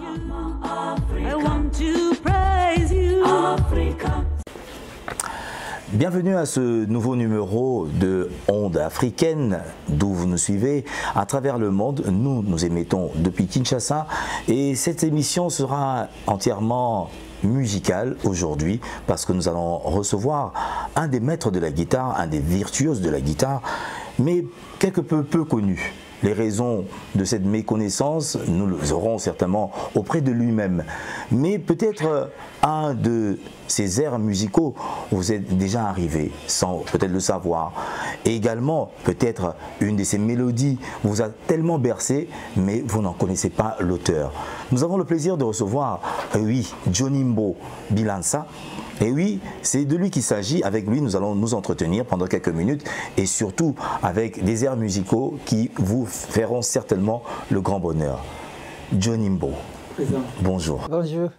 I want to praise you, Africa. Bienvenue à ce nouveau numéro de Onde africaine, d'où vous nous suivez à travers le monde. Nous émettons depuis Kinshasa et cette émission sera entièrement musicale aujourd'hui parce que nous allons recevoir un des maîtres de la guitare, un des virtuoses de la guitare, mais quelque peu connu. Les raisons de cette méconnaissance, nous les aurons certainement auprès de lui-même. Mais peut-être un de ces airs musicaux, vous êtes déjà arrivé sans peut-être le savoir. Et également, peut-être une de ces mélodies vous a tellement bercé, mais vous n'en connaissez pas l'auteur. Nous avons le plaisir de recevoir, oui, Jonimbo Bilansa. Et oui, c'est de lui qu'il s'agit. Avec lui, nous allons nous entretenir pendant quelques minutes et surtout avec des airs musicaux qui vous feront certainement le grand bonheur. Jonimbo, bonjour. Bonjour.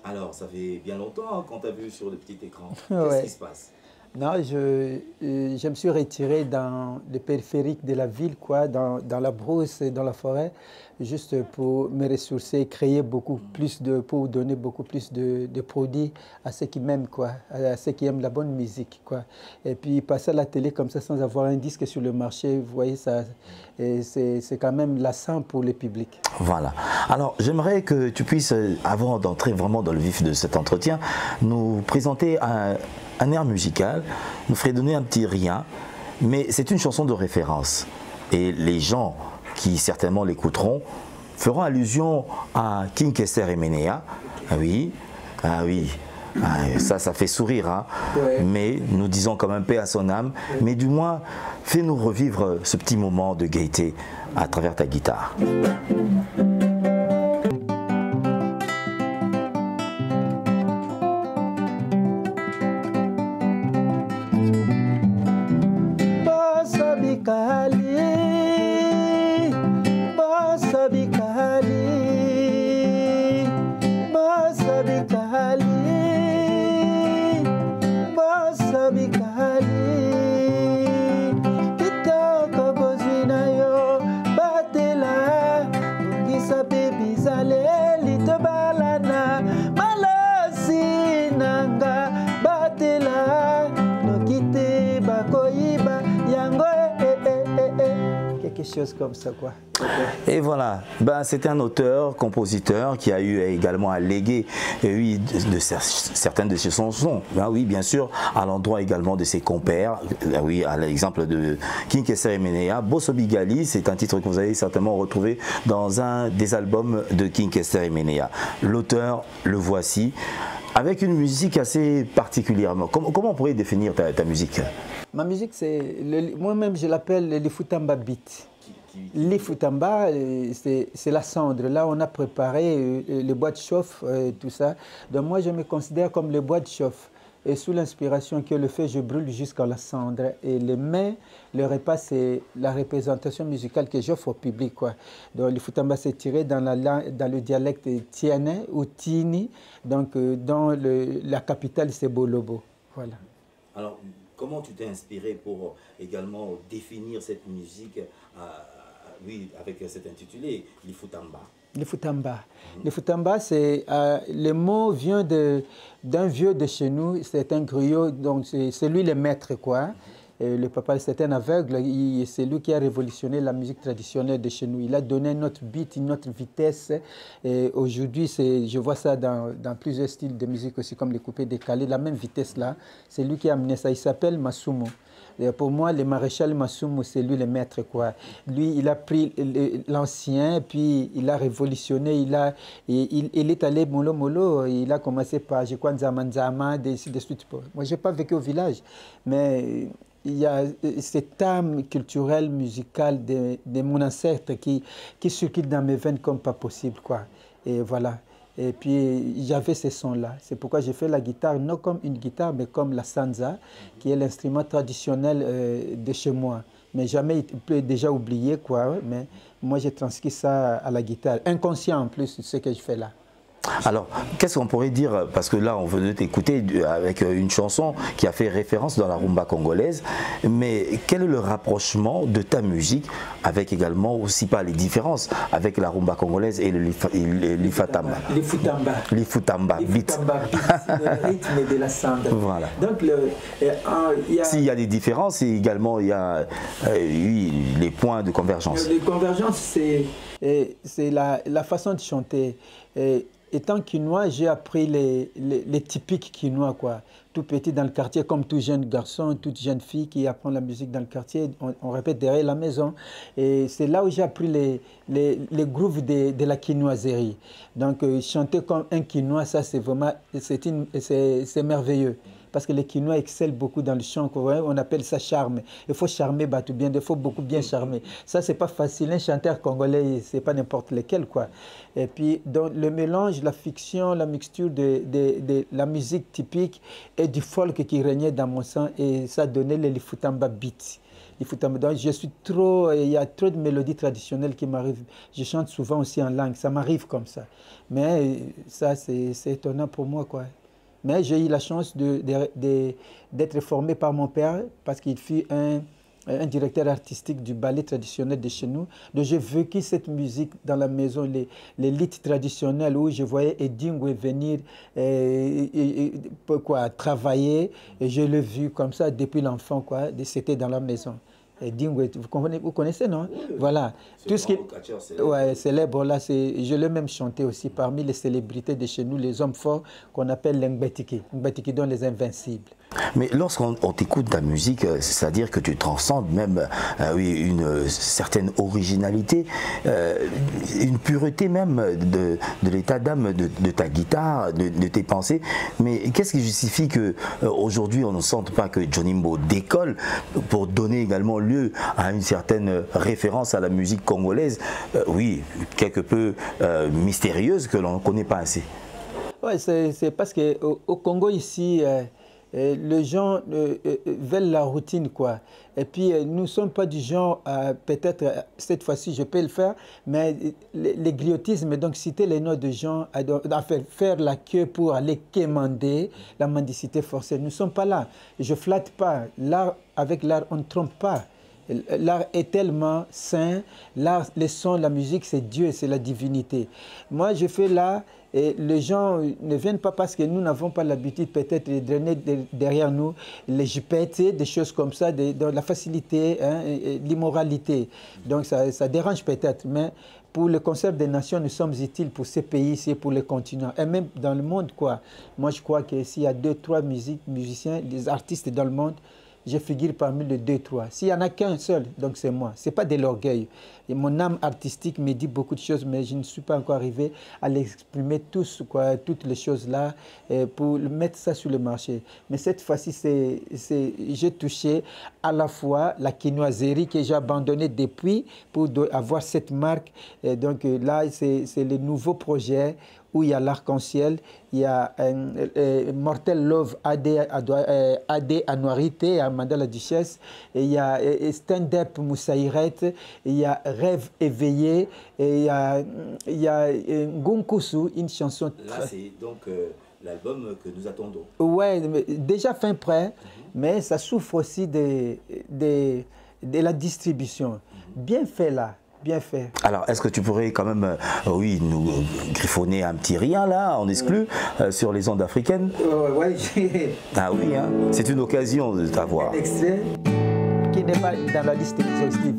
Alors, ça fait bien longtemps qu'on t'a vu sur le petit écran. Ouais. Qu'est-ce qui se passe? Non, je me suis retiré dans le périphérique de la ville, quoi, dans la brousse et dans la forêt, juste pour me ressourcer, créer beaucoup plus pour donner beaucoup plus de produits à ceux qui m'aiment, quoi, à ceux qui aiment la bonne musique, quoi. Et puis passer à la télé comme ça sans avoir un disque sur le marché, vous voyez, ça, c'est quand même lassant pour le public. Voilà. Alors, j'aimerais que tu puisses, avant d'entrer vraiment dans le vif de cet entretien, nous présenter un air musical, nous ferait donner un petit rien, mais c'est une chanson de référence. Et les gens qui certainement l'écouteront feront allusion à King Kester Emenea. Ah oui, ah oui. Ah, ça fait sourire, hein. Ouais. Mais nous disons quand même paix à son âme. Ouais. Mais du moins, fais-nous revivre ce petit moment de gaieté à travers ta guitare. Chose comme ça, quoi. Et voilà, ben, c'est un auteur, compositeur qui a eu également à léguer oui, certaines de ses chansons. Ben, oui, bien sûr, à l'endroit également de ses compères. Oui, à l'exemple de King Kester Emenea, Bosso Bigali, c'est un titre que vous allez certainement retrouver dans un des albums de King Kester Emenea. L'auteur, le voici, avec une musique assez particulière. Comment on pourrait définir ta musique? Ma musique, c'est moi-même je l'appelle le Lifutamba beat. Lifutamba, c'est la cendre. Là, on a préparé le bois de chauffe, tout ça. Donc moi, je me considère comme le bois de chauffe. Et sous l'inspiration que le feu, je brûle jusqu'à la cendre. Et le mets, le repas, c'est la représentation musicale que j'offre au public, quoi. Donc Lifutamba, c'est tiré dans le dialecte Tiene ou Tini. Donc dans la capitale, c'est Bolobo. Voilà. Alors, comment tu t'es inspiré pour également définir cette musique oui, avec cet intitulé, Lifutamba? Lifutamba. Lifutamba, c'est le mot vient d'un vieux de chez nous, c'est un griot, donc c'est lui le maître, quoi. Et le papa, c'est un aveugle, c'est lui qui a révolutionné la musique traditionnelle de chez nous. Il a donné notre beat, notre vitesse. Et aujourd'hui, je vois ça dans plusieurs styles de musique aussi, comme les coupés décalés, la même vitesse là. C'est lui qui a amené ça. Il s'appelle Masumo. Et pour moi, le maréchal Masumo, c'est lui le maître, quoi. Lui, il a pris l'ancien, puis il a révolutionné. Il est allé mollo mollo. Il a commencé par, je crois, Nzama Nzama, de suite. Moi, je n'ai pas vécu au village, mais il y a cette âme culturelle, musicale de mon ancêtre qui circule dans mes veines comme pas possible, quoi. Et voilà. Et puis, j'avais ces sons-là. C'est pourquoi j'ai fait la guitare, non comme une guitare, mais comme la sanza, qui est l'instrument traditionnel de chez moi. Mais jamais, il peut déjà oublier, quoi. Mais moi, j'ai transcrit ça à la guitare. Inconscient, en plus, ce que je fais là. Alors, qu'est-ce qu'on pourrait dire, parce que là, on venait t'écouter avec une chanson qui a fait référence dans la rumba congolaise, mais quel est le rapprochement de ta musique avec également aussi pas les différences avec la rumba congolaise et l'Ifatamba? L'Ifutamba beat. C'est le rythme de la samba. Voilà. Donc, s'il y a des différences, et également il y a oui, les points de convergence. Les convergences, c'est la façon de chanter. Étant quinois, j'ai appris les typiques quinois, quoi. Tout petit dans le quartier, comme tout jeune garçon, toute jeune fille qui apprend la musique dans le quartier, on répète derrière la maison. Et c'est là où j'ai appris les grooves de la quinoiserie. Donc, chanter comme un quinois, ça, c'est vraiment, c'est merveilleux. Parce que les Quinois excellent beaucoup dans le chant, on appelle ça charme. Il faut charmer Batoubien, il faut beaucoup bien charmer. Ça, c'est pas facile. Un chanteur congolais, c'est pas n'importe lequel, quoi. Et puis, donc, le mélange, la fiction, la mixture de la musique typique et du folk qui régnait dans mon sang, et ça donnait les Lifutamba beats. Donc, je suis trop, il y a trop de mélodies traditionnelles qui m'arrivent. Je chante souvent aussi en langue, ça m'arrive comme ça. Mais ça, c'est étonnant pour moi, quoi. Mais j'ai eu la chance d'être formé par mon père parce qu'il fut un directeur artistique du ballet traditionnel de chez nous. Donc j'ai vécu cette musique dans la maison, les lits traditionnels où je voyais Edingwe venir travailler. Et je l'ai vu comme ça depuis l'enfant, quoi. C'était dans la maison. Edingwe, vous connaissez, non? Voilà. Tout ce qui est célèbre, là, je l'ai même chanté aussi parmi les célébrités de chez nous, les hommes forts qu'on appelle les Ngbetiki. Ngbetiki dont les invincibles. Mais lorsqu'on t'écoute ta musique, c'est-à-dire que tu transcendes même oui, une certaine originalité, une pureté même de l'état d'âme de ta guitare, de tes pensées. Mais qu'est-ce qui justifie qu'aujourd'hui on ne sente pas que Johnny Mbo décolle pour donner également lieu à une certaine référence à la musique congolaise, oui, quelque peu mystérieuse, que l'on ne connaît pas assez? Oui, c'est parce qu'au Congo ici, les gens veulent la routine, quoi. Et puis, nous ne sommes pas du genre, peut-être cette fois-ci je peux le faire, mais les griotismes, donc citer les noms de gens, faire la queue pour aller quémander, la mendicité forcée, nous ne sommes pas là. Je ne flatte pas. L'art, avec l'art, on ne trompe pas. L'art est tellement saint, l'art, les sons, la musique, c'est Dieu, c'est la divinité. Moi, je fais là, et les gens ne viennent pas parce que nous n'avons pas l'habitude peut-être de drainer derrière nous les jupettes, des choses comme ça, de la facilité, hein, l'immoralité. Donc ça dérange peut-être, mais pour le concert des nations, nous sommes utiles pour ces pays ici, pour les continents, et même dans le monde, quoi. Moi, je crois que s'il y a 2-3 musiciens, des artistes dans le monde, je figure parmi les 2-3. S'il n'y en a qu'un seul, donc c'est moi. Ce n'est pas de l'orgueil. Mon âme artistique me dit beaucoup de choses, mais je ne suis pas encore arrivé à l'exprimer toutes les choses-là pour mettre ça sur le marché. Mais cette fois-ci, j'ai touché à la fois la quinoiserie que j'ai abandonnée depuis pour avoir cette marque. Et donc là, c'est le nouveau projet où il y a l'arc-en-ciel, il y a Mortel Love AD Anuarité à Mandala Duchesse, et il y a Stand Up Moussaïret, il y a Rêve éveillé, et il y a Ngunkusu, une chanson. Là, c'est donc l'album que nous attendons. Ouais, déjà fin prêt, mais ça souffre aussi de la distribution. Bien fait là. Bien fait. Alors, est-ce que tu pourrais quand même, oui, nous griffonner un petit rien là, en exclu, sur les ondes africaines? Oui. Ah oui, hein, c'est une occasion de t'avoir. Un extrait qui n'est pas dans la liste exhaustive.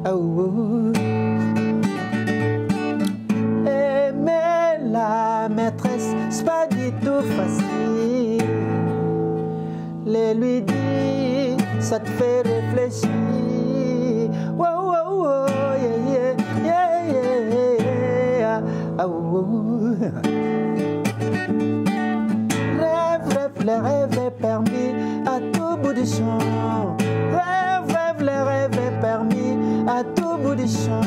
Oh. Aimer la maîtresse, c'est pas du tout facile. Les lui dire, ça te fait réfléchir. Wow, wow, wow, yeah, yeah, yeah, yeah. Oh. Rêve, le rêve est permis à tout bout du champ. Rêve, le rêve est permis à tout bout du champ.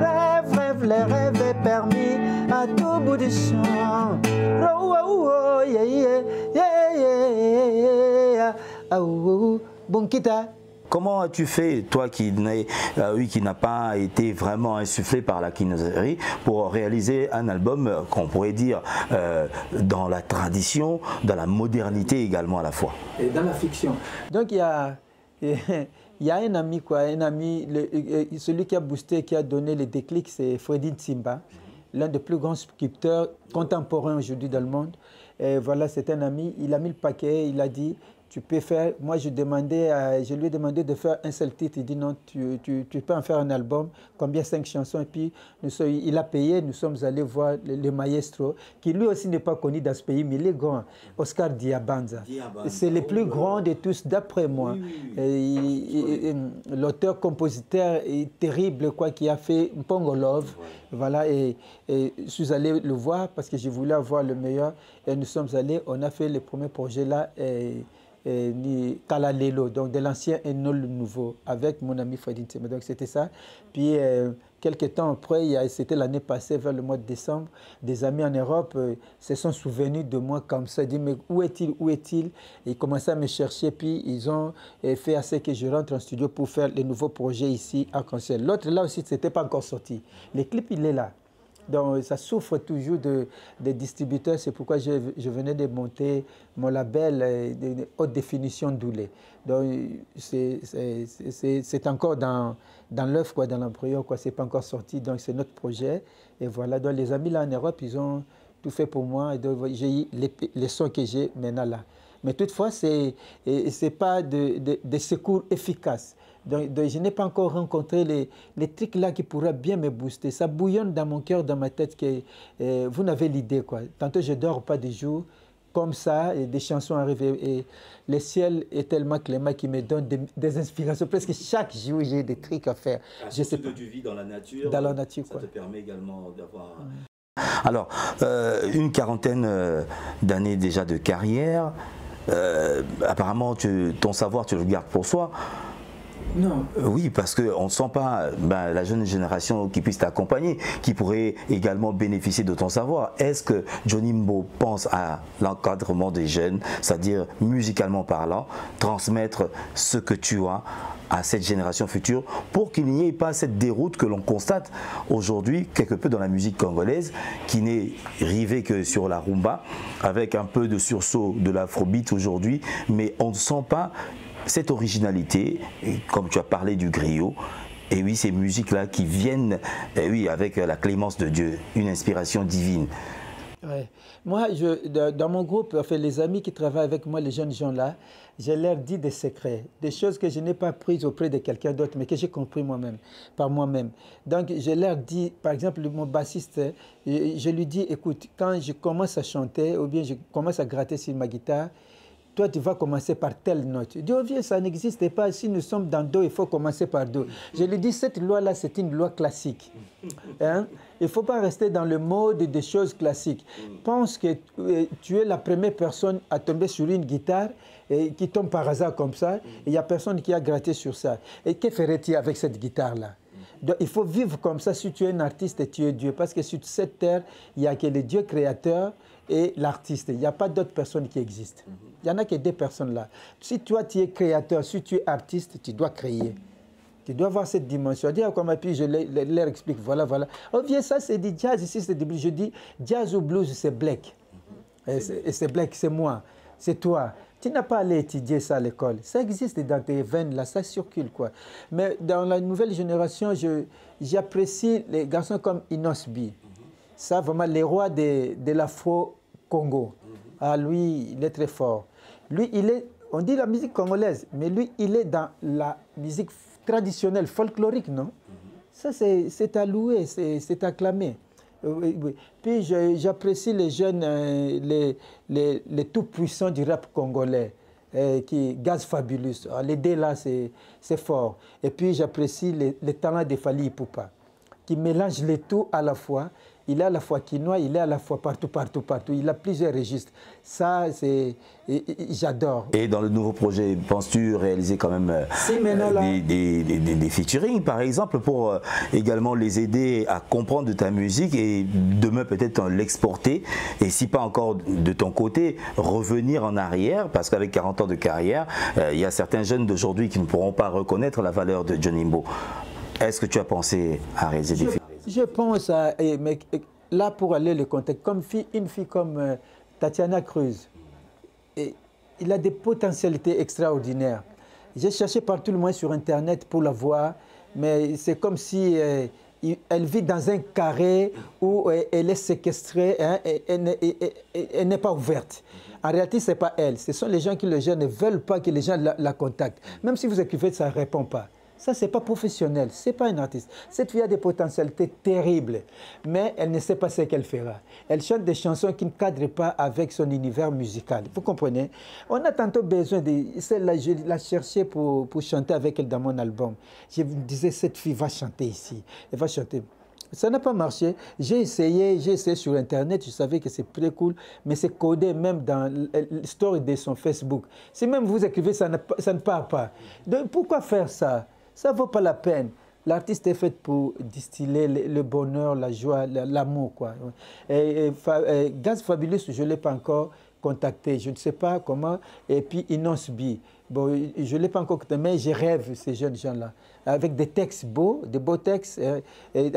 Rêve, le rêve est permis à tout bout du champ. Oh, oh, oh, yeah, yeah, yeah, yeah. Oh, bon, kita. comment as-tu fait, toi qui n'a pas été vraiment insufflé par la Kinoserie, pour réaliser un album qu'on pourrait dire dans la tradition, dans la modernité également à la fois? Et dans la fiction. Donc il y a un ami, celui qui a boosté, qui a donné le déclic, c'est Freddy Nsimba, l'un des plus grands sculpteurs contemporains aujourd'hui dans le monde. Et voilà, c'est un ami, il a mis le paquet, il a dit, tu peux faire, moi je lui ai demandé de faire un seul titre, il dit non, tu peux en faire un album, combien, 5 chansons, et puis il a payé, nous sommes allés voir le maestro, qui lui aussi n'est pas connu dans ce pays, mais il est grand, Oscar Diabanza. C'est le plus grand de tous, d'après moi. L'auteur-compositeur est terrible, quoi, qui a fait Mpongo Love, voilà, et je suis allé le voir parce que je voulais avoir le meilleur, et nous sommes allés, on a fait le premier projet là, ni Kalalelo, donc de l'ancien et non le nouveau, avec mon ami Freddy Nsimba. Donc c'était ça. Puis quelques temps après, c'était l'année passée, vers le mois de décembre, des amis en Europe se sont souvenus de moi comme ça. Ils disent, mais où est-il, où est-il? Et ils commençaient à me chercher, puis ils ont fait à ce que je rentre en studio pour faire les nouveaux projets ici à Concert. L'autre là aussi, c'était pas encore sorti. Le clip, il est là. Donc ça souffre toujours de distributeurs, c'est pourquoi je venais de monter mon label de haute définition Doulé. Donc c'est encore dans l'œuf, quoi, dans l'embryon, quoi, c'est pas encore sorti, donc c'est notre projet. Et voilà, donc les amis là en Europe, ils ont tout fait pour moi, et donc j'ai eu les sons que j'ai maintenant là. Mais toutefois, c'est pas de secours efficaces. Donc, je n'ai pas encore rencontré les trucs là qui pourraient bien me booster. Ça bouillonne dans mon cœur, dans ma tête, que vous n'avez l'idée, quoi. Tantôt, je ne dors pas des jours comme ça, et des chansons arrivent. Et le ciel est tellement clément qu'il me donne des inspirations. Presque chaque jour, j'ai des trucs à faire. Je sais pas. Tu vis dans la nature. Dans la nature, ça quoi. te permet également d'avoir... Alors, une quarantaine d'années déjà de carrière. Apparemment, ton savoir, tu le gardes pour soi. Non. Oui, parce qu'on ne sent pas la jeune génération qui puisse t'accompagner, qui pourrait également bénéficier de ton savoir. Est-ce que Johnny Mbo pense à l'encadrement des jeunes, c'est-à-dire musicalement parlant, transmettre ce que tu as à cette génération future pour qu'il n'y ait pas cette déroute que l'on constate aujourd'hui quelque peu dans la musique congolaise, qui n'est rivée que sur la rumba, avec un peu de sursaut de l'afrobeat aujourd'hui, mais on ne sent pas cette originalité, comme tu as parlé du griot, et oui, ces musiques-là qui viennent oui, avec la clémence de Dieu, une inspiration divine. Ouais. Moi, dans mon groupe, enfin, les amis qui travaillent avec moi, les jeunes gens-là, je leur dis des secrets, des choses que je n'ai pas prises auprès de quelqu'un d'autre, mais que j'ai compris moi-même, par moi-même. Donc, je leur dis, par exemple, mon bassiste, je lui dis, écoute, quand je commence à chanter, ou bien je commence à gratter sur ma guitare, toi, tu vas commencer par telle note. Je dis, oh viens, ça n'existe pas. Si nous sommes dans Do, il faut commencer par Do. Je lui dis, cette loi-là, c'est une loi classique. Hein? Il ne faut pas rester dans le mode des choses classiques. Pense que tu es la première personne à tomber sur une guitare et qui tombe par hasard comme ça. Et il n'y a personne qui a gratté sur ça. Et que ferais-tu avec cette guitare-là? Donc, il faut vivre comme ça si tu es un artiste et tu es Dieu. Parce que sur cette terre, il n'y a que le Dieu créateur et l'artiste. Il n'y a pas d'autres personnes qui existent. Il n'y en a que deux personnes là. Si toi, tu es créateur, si tu es artiste, tu dois créer. Tu dois avoir cette dimension. Dire comme puis je leur explique, voilà, voilà. Oh, viens, ça c'est du jazz, ici c'est du blues. Je dis, jazz ou blues, c'est black. Et c'est black, c'est moi, c'est toi. Tu n'as pas allé étudier ça à l'école. Ça existe dans tes veines, là, ça circule, quoi. Mais dans la nouvelle génération, j'apprécie les garçons comme Inosbi. Ça, vraiment, les rois de l'Afro-Congo. Ah, lui, il est très fort. Lui, il est, on dit la musique congolaise, mais lui, il est dans la musique traditionnelle, folklorique, non? Ça, c'est à louer, c'est acclamé. Oui, oui. Puis j'apprécie les jeunes, les tout-puissants du rap congolais, qui Gaz Fabulous. Les deux là, c'est fort. Et puis j'apprécie les talents de Fally Ipupa, qui mélange les tout à la fois. Il est à la fois quinois, il est à la fois partout. Il a plusieurs registres. Ça, j'adore. Et dans le nouveau projet, penses-tu réaliser quand même des featuring, par exemple, pour également les aider à comprendre de ta musique et demain peut-être l'exporter, et si pas encore de ton côté, revenir en arrière, parce qu'avec 40 ans de carrière, il y a certains jeunes d'aujourd'hui qui ne pourront pas reconnaître la valeur de Johnny Mbo. Est-ce que tu as pensé à réaliser des featuring? Je pense à, mais là pour aller le contexte, comme une fille comme Tatiana Cruz, il a des potentialités extraordinaires. J'ai cherché partout le moins sur Internet pour la voir, mais c'est comme si elle vit dans un carré où elle est séquestrée, hein, et elle n'est pas ouverte. En réalité, ce n'est pas elle, ce sont les gens qui le gênent, ne veulent pas que les gens la contactent. Même si vous écrivez, ça ne répond pas. Ça, ce n'est pas professionnel, ce n'est pas une artiste. Cette fille a des potentialités terribles, mais elle ne sait pas ce qu'elle fera. Elle chante des chansons qui ne cadrent pas avec son univers musical. Vous comprenez? On a tantôt besoin de... Celle-là, je la cherchais pour chanter avec elle dans mon album. Je me disais, cette fille va chanter ici, elle va chanter. Ça n'a pas marché. J'ai essayé sur Internet, je savais que c'est très cool, mais c'est codé même dans l'histoire de son Facebook. Si même vous écrivez, ça ne part pas. Donc pourquoi faire ça? Ça ne vaut pas la peine. L'artiste est fait pour distiller le bonheur, la joie, l'amour, quoi. Gaz Fabulous, je ne l'ai pas encore contacté. Je ne sais pas comment. Et puis Inos B. Bon, je ne l'ai pas encore contacté, mais je rêve ces jeunes gens-là. Avec des textes beaux, des beaux textes. Et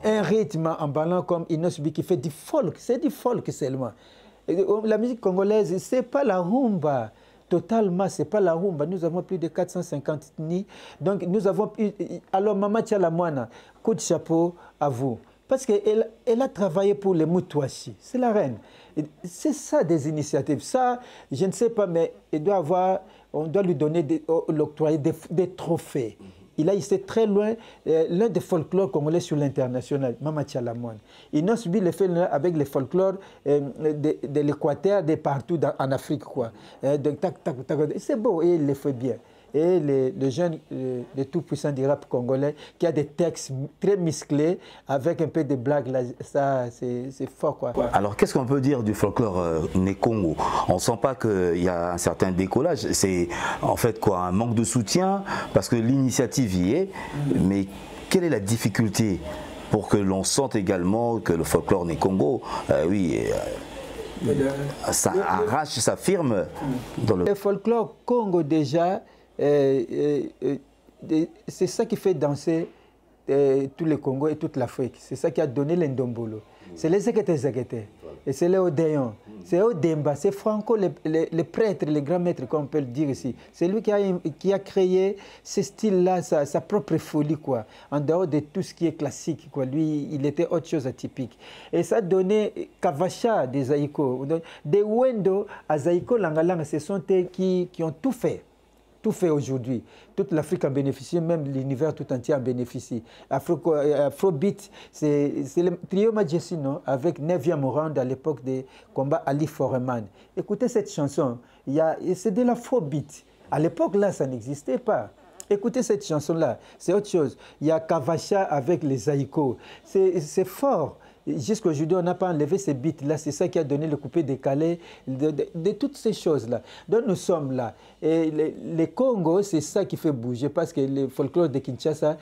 un rythme en ballant comme Inos B qui fait du folk. C'est du folk seulement. La musique congolaise, ce n'est pas la rumba. Totalement, ce n'est pas la rumba. Nous avons plus de 450 ethnies. Donc, nous avons... Alors, Mama Tchalamwana, coup de chapeau à vous. Parce qu'elle a travaillé pour les Moutouachi. C'est la reine. C'est ça, des initiatives. Ça, je ne sais pas, mais on doit lui donner, l'octroyer des trophées. Il a été très loin, l'un des folklores congolais sur l'international, Mama Tchalamwana. Il n'a subi le fait avec les folklores de l'Équateur, de partout en Afrique, quoi. C'est beau, et il le fait bien. Et le jeune, le tout-puissant du rap congolais, qui a des textes très musclés, avec un peu de blagues, là, ça, c'est fort, quoi. Alors, qu'est-ce qu'on peut dire du folklore né Congo? On ne sent pas qu'il y a un certain décollage. C'est en fait quoi, un manque de soutien, parce que l'initiative y est, mais quelle est la difficulté pour que l'on sente également que le folklore né Congo, ça arrache, ça firme dans le folklore Congo déjà. C'est ça qui fait danser tout le Congo et toute l'Afrique. C'est ça qui a donné l'Ndombolo. C'est les Zekete, et c'est les Odéon, c'est Odemba, c'est Franco, les prêtres, les grands maîtres, comme on peut le dire ici. C'est lui qui a créé ce style-là, sa propre folie, quoi. En dehors de tout ce qui est classique, quoi. Lui, il était autre chose atypique. Et ça a donné Kavacha des Aïko, des Wendo à Zaïko Langalanga, ce sont eux qui ont tout fait. Tout fait aujourd'hui. Toute l'Afrique en bénéficie, même l'univers tout entier en bénéficie. Afrobeat, c'est le trio Majessino avec Nevia Morand à l'époque des combats Ali Foreman. Écoutez cette chanson, c'est de l'Afrobeat. À l'époque, là, ça n'existait pas. Écoutez cette chanson-là, c'est autre chose. Il y a Kavacha avec les Aïko. C'est fort. Jusqu'à aujourd'hui, on n'a pas enlevé ces beats-là. C'est ça qui a donné le coupé décalé de toutes ces choses-là. Donc nous sommes là. Et les Congo, c'est ça qui fait bouger. Parce que le folklore de Kinshasa,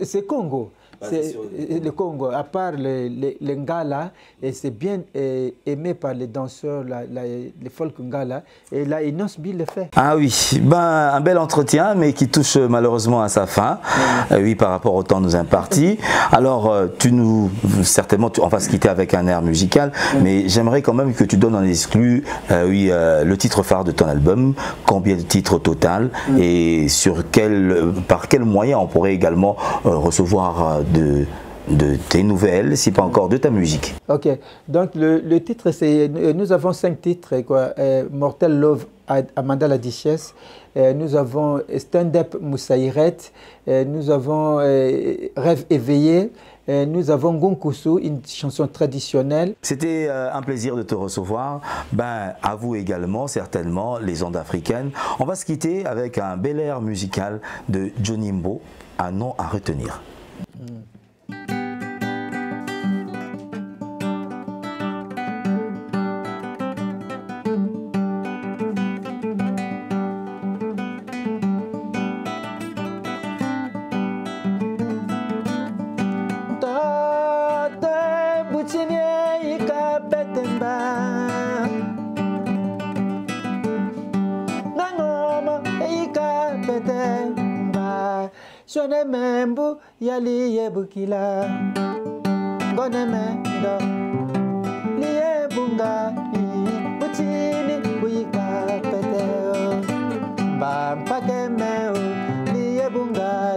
c'est Congo. Le Congo, à part les Ngala, et c'est bien aimé par les danseurs, les folk Ngala. Et là, Inos B le fait. Ah oui, un bel entretien, mais qui touche malheureusement à sa fin. Oui, par rapport au temps nous imparti. Alors, certainement, on va se quitter avec un air musical, mais j'aimerais quand même que tu donnes en exclu le titre phare de ton album, combien de titres au total, et par quel moyen on pourrait également recevoir de tes nouvelles, si pas encore de ta musique. Ok, donc le titre, c'est, nous avons 5 titres, quoi. Mortel Love, Amanda la Duchesse, nous avons Stand Up Moussaïret, nous avons Rêve éveillé, nous avons Gonkusu, une chanson traditionnelle. C'était un plaisir de te recevoir. À vous également, certainement, les ondes africaines. On va se quitter avec un bel air musical de Johnny Mbo. un nom à retenir. Shone membu yali yebukila Gone mendo liye bunga Butini buyika peteo Bampake meo liye bunga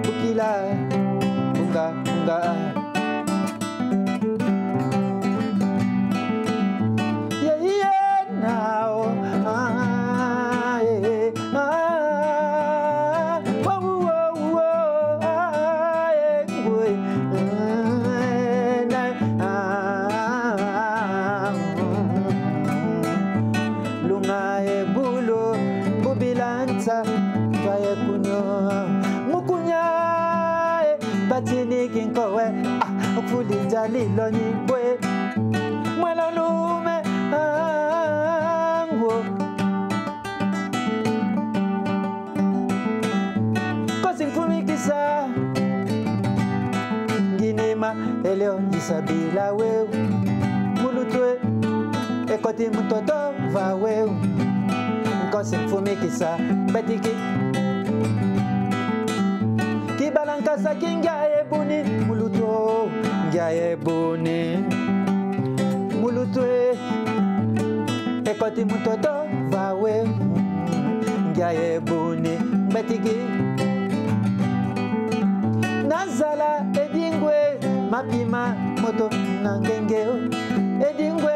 Bukila bunga bunga Yeah yeah now Batini kinkowe okuli jali loni boy mwela lume angwo kosi mfumikisa nginima eleo isabila wewe mulutwe ekoti mtoto va wewe kosi mfumikisa betiki Kibalankasa kingaye buni muluto ngaye buni mulutwe ekoti mutoto vawe ngaye buni betigi nazala edingwe mapima moto nangengeo edingwe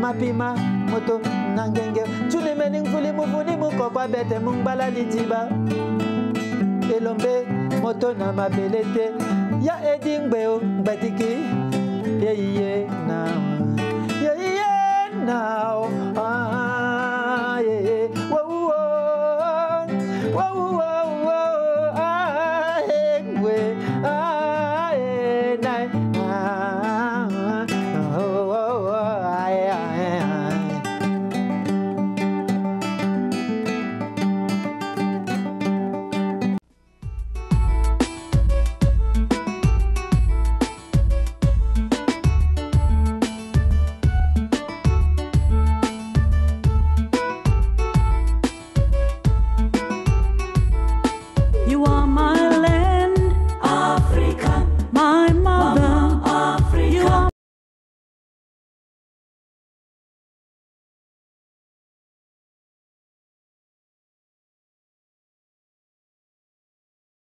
mapima moto nangengeo tulimeni ngfuli mufuni mukokwa bete mungbala litiba elombe moto na mabelete ya edingbeo batiki ye na